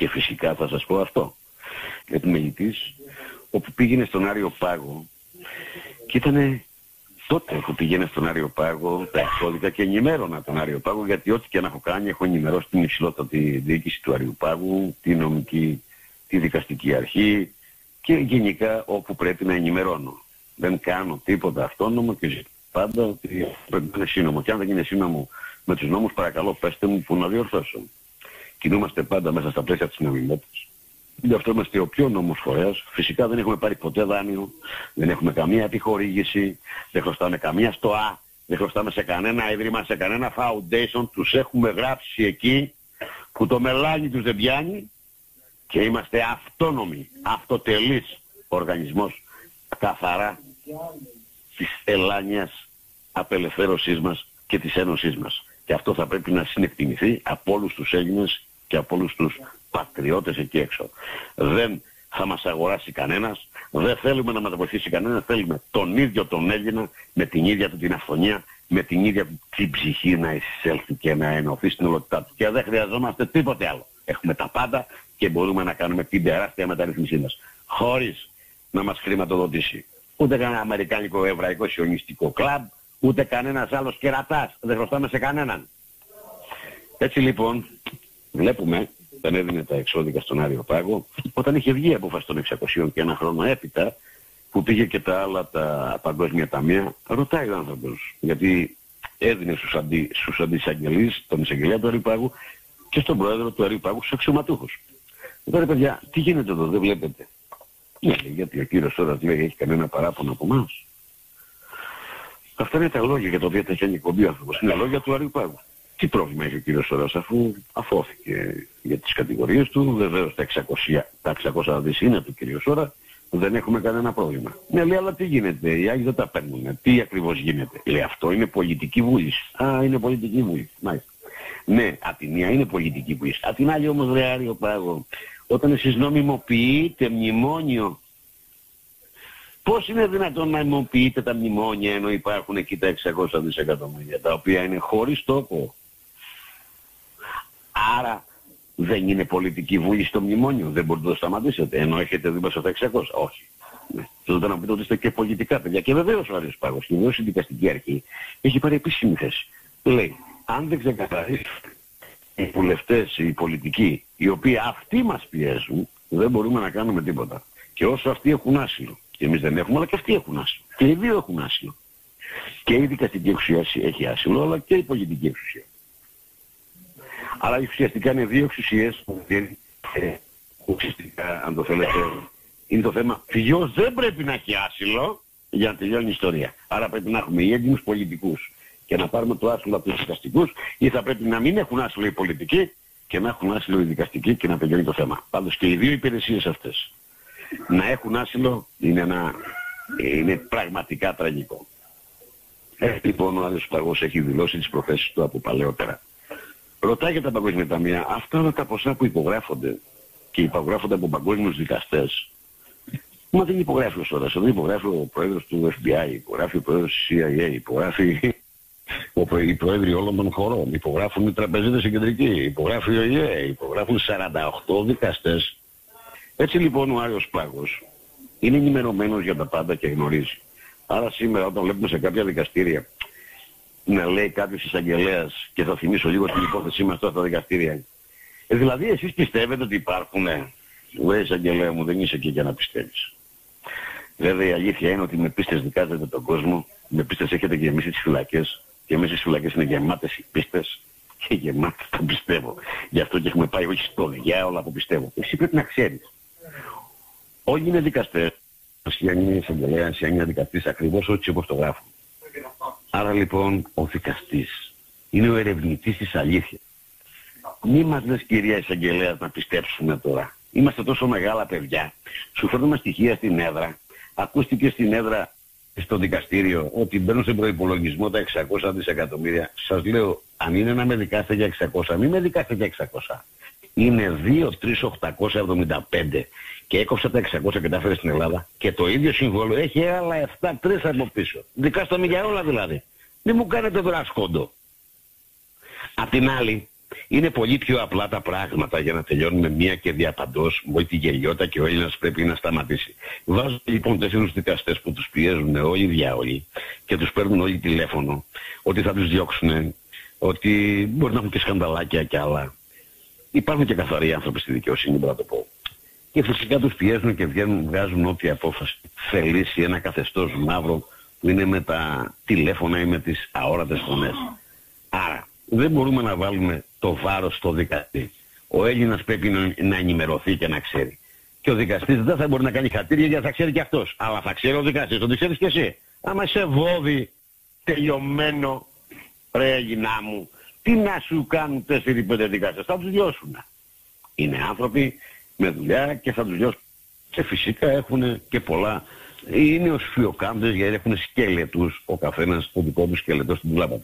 Και φυσικά θα σας πω αυτό. Επιμελητής, όπου πήγαινε στον Άριο Πάγο και ήτανε τότε που πήγαινε στον Άριο Πάγο τα εξώδικα και ενημέρωνα τον Άριο Πάγο, γιατί ό,τι και να έχω κάνει έχω ενημερώσει την υψηλότατη διοίκηση του Άριου Πάγου, τη νομική, τη δικαστική αρχή και γενικά όπου πρέπει να ενημερώνω. Δεν κάνω τίποτα αυτόνομο και πάντα ότι πρέπει να είναι σύνομο. Και αν δεν είναι σύνομο με τους νόμους, παρακαλώ πέστε μου που να διορθώσω. Κινούμαστε πάντα μέσα στα πλαίσια της νομιμότητας. Γι' αυτό είμαστε ο πιο νόμος φορέας. Φυσικά δεν έχουμε πάρει ποτέ δάνειο, δεν έχουμε καμία επιχορήγηση, δεν χρωστάμε καμία στοά, δεν χρωστάμε σε κανένα ίδρυμα, σε κανένα foundation. Τους έχουμε γράψει εκεί που το μελάνι τους δεν πιάνει και είμαστε αυτόνομοι, αυτοτελής οργανισμός καθαρά της ελάνιας απελευθέρωσής μας και της ένωσής μας. Και αυτό θα πρέπει να συνεκτιμηθεί από όλους τους Έλληνες και από όλους τους πατριώτες εκεί έξω. Δεν θα μας αγοράσει κανένας, δεν θέλουμε να μας βοηθήσει κανένας, θέλουμε τον ίδιο τον Έλληνα με την ίδια του την αυθονία, με την ίδια του την ψυχή να εισέλθει και να ενωθεί στην ολότητά του. Και δεν χρειαζόμαστε τίποτε άλλο. Έχουμε τα πάντα και μπορούμε να κάνουμε την τεράστια μεταρρύθμισή μας. Χωρίς να μας χρηματοδοτήσει ούτε κανένα αμερικάνικο εβραϊκό σιωνιστικό κλαμπ, ούτε κανένας άλλος κερατάς. Δεν χρωστάμε σε κανέναν. Έτσι λοιπόν βλέπουμε, δεν έδινε τα εξώδικα στον Άριο Πάγο, όταν είχε βγει η απόφαση των 600 και ένα χρόνο έπειτα, που πήγε και τα άλλα τα παγκόσμια ταμεία, ρωτάει ο άνθρωπος, γιατί έδινε στους αντισαγγελείς, τον εισαγγελέα του Άριου Πάγου και στον πρόεδρο του Άριου Πάγου, στους αξιωματούχους. Τώρα παιδιά, τι γίνεται εδώ, δεν βλέπετε? Ναι, γιατί ο κύριος τώρα λέει έχει κανένα παράπονο από εμάς? Αυτά είναι τα λόγια για τα οποία τα έχει ανοικομπεί ο άνθρωπος. Είναι λόγια του Άριου Πάγου. Τι πρόβλημα έχει ο κύριος Σόρας αφού αφώθηκε για τις κατηγορίες του? Βεβαίως τα 600 δις είναι του κύριου Σόρα, δεν έχουμε κανένα πρόβλημα. Ναι, λέει, αλλά τι γίνεται, οι Άγιοι δεν τα παίρνουν. Τι ακριβώς γίνεται? Λέει, αυτό είναι πολιτική βούληση. Α, είναι πολιτική βούληση. Μάλιστα. Ναι, απ' τη μία είναι πολιτική βούληση. Απ' την άλλη όμως, ρε Άριο Πάγο, όταν εσείς νομιμοποιείτε μνημόνιο, πώς είναι δυνατόν να νομιμοποιείτε τα μνημόνια ενώ υπάρχουν εκεί τα 600 δισεκατομμύρια, τα οποία είναι χωρίς τόπο? Άρα δεν είναι πολιτική βούληση το μνημόνιο, δεν μπορείτε να το σταματήσετε, ενώ έχετε δίπλα στα 600. Όχι. Τότε να πείτε ότι είστε και πολιτικά παιδιά. Και βεβαίως ο Άριος Πάγος, και βεβαίως η δικαστική αρχή, έχει πάρει επίσημη θέση. Λέει, αν δεν ξεκαθαρίσουν οι βουλευτές, οι πολιτικοί, οι οποίοι αυτοί μας πιέζουν, δεν μπορούμε να κάνουμε τίποτα. Και όσο αυτοί έχουν άσυλο, και εμείς δεν έχουμε, αλλά και αυτοί έχουν άσυλο. Και οι δύο έχουν άσυλο. Και η δικαστική εξουσία έχει άσυλο, αλλά και η πολιτική εξουσία. Αλλά ουσιαστικά είναι δύο εξουσίες που ουσιαστικά, αν το θέλετε, είναι το θέμα ποιος δεν πρέπει να έχει άσυλο για να τελειώνει η ιστορία. Άρα πρέπει να έχουμε οι έντιμους πολιτικούς και να πάρουμε το άσυλο από τους δικαστικούς, ή θα πρέπει να μην έχουν άσυλο οι πολιτικοί και να έχουν άσυλο οι δικαστικοί και να τελειώνει το θέμα. Πάντως και οι δύο υπηρεσίες αυτές να έχουν άσυλο είναι πραγματικά τραγικό. Λοιπόν, ο Άριος Πάγος έχει δηλώσει τις προθέσεις του από παλαιότερα. Ρωτάει για τα παγκόσμια ταμεία, αυτά είναι τα ποσά που υπογράφονται και υπογράφονται από παγκόσμιους δικαστές. Μα δεν υπογράφει ο Σόρας, δεν υπογράφει ο πρόεδρος του FBI, υπογράφει ο πρόεδρος της CIA, υπογράφει οι πρόεδροι όλων των χωρών, υπογράφουν οι τραπεζίτες οι κεντρικοί, υπογράφει ο ΙΕ, υπογράφουν 48 δικαστές. Έτσι λοιπόν ο Άριος Πάγος είναι ενημερωμένος για τα πάντα και γνωρίζει. Άρα σήμερα όταν βλέπουμε σε κάποια δικαστήρια να λέει κάποιος εισαγγελέας, και θα θυμίσω λίγο την υπόθεσή μας τώρα στα δικαστήρια, δηλαδή εσείς πιστεύετε ότι υπάρχουν? Λέει, εισαγγελέα μου, δεν είσαι εκεί για να πιστεύεις. Βέβαια η αλήθεια είναι ότι με πίστες δικάζετε τον κόσμο, με πίστες έχετε γεμίσει τις φυλακές και μέσα στις φυλακές είναι γεμάτες οι πίστες και γεμάτες το πιστεύω. Γι' αυτό και έχουμε πάει όχι στο διάολο που πιστεύω. Εσύ πρέπει να ξέρεις. Όλοι είναι δικαστές, αν είναι εισαγγελέας, αν είναι δικαστής, ακριβώς έτσι όπως το γράφουν. Άρα λοιπόν ο δικαστής είναι ο ερευνητής της αλήθειας. Μη μας λες κυρία εισαγγελέας να πιστέψουμε τώρα. Είμαστε τόσο μεγάλα παιδιά. Σου φέρνουμε στοιχεία στην έδρα. Ακούστηκε στην έδρα στο δικαστήριο ότι μπαίνουν σε προϋπολογισμό τα 600 δισεκατομμύρια. Σας λέω, αν είναι να με δικάσετε για 600, μην με δικάσετε για 600. Είναι 2.375 και έκοψα τα 600 και τα έφερε στην Ελλάδα και το ίδιο συμβόλαιο έχει άλλα 7-3 από πίσω. Δικάστε με για όλα δηλαδή. Μην μου κάνετε τώρα σκόντο. Απ' την άλλη, Είναι πολύ πιο απλά τα πράγματα για να τελειώνουμε μία και διαπαντός. Με τη γελιότητα και ο Έλληνας πρέπει να σταματήσει. Βάζουν λοιπόν 4 δικαστές που τους πιέζουν όλοι οι διάολοι και τους παίρνουν όλοι τηλέφωνο ότι θα τους διώξουν, ότι μπορεί να έχουν και σκανδαλάκια κι άλλα. Υπάρχουν και καθαροί άνθρωποι στη δικαιοσύνη, μπορώ να το πω. Και φυσικά τους πιέζουν και βγάζουν όποια απόφαση θελήσει, ένα καθεστώς μαύρο που είναι με τα τηλέφωνα ή με τις αόρατες φωνές. Άρα δεν μπορούμε να βάλουμε το βάρος στο δικαστή. Ο Έλληνας πρέπει να ενημερωθεί και να ξέρει. Και ο δικαστής δεν θα μπορεί να κάνει χατήρια γιατί θα ξέρει και αυτός. Αλλά θα ξέρει ο δικαστής, το ξέρεις και εσύ. Άμα είσαι βόδι τελειωμένο, ρε Έλληνά μου, τι να σου κάνουν 4-5 δικαστές, θα τους διώσουν. Είναι άνθρωποι με δουλειά και θα τους διώσουν. Και φυσικά έχουν και πολλά. Είναι ως φιοκάμπτες γιατί έχουν σκέλετους ο καθένας το δικό του σκέλετο στην πλάτα του.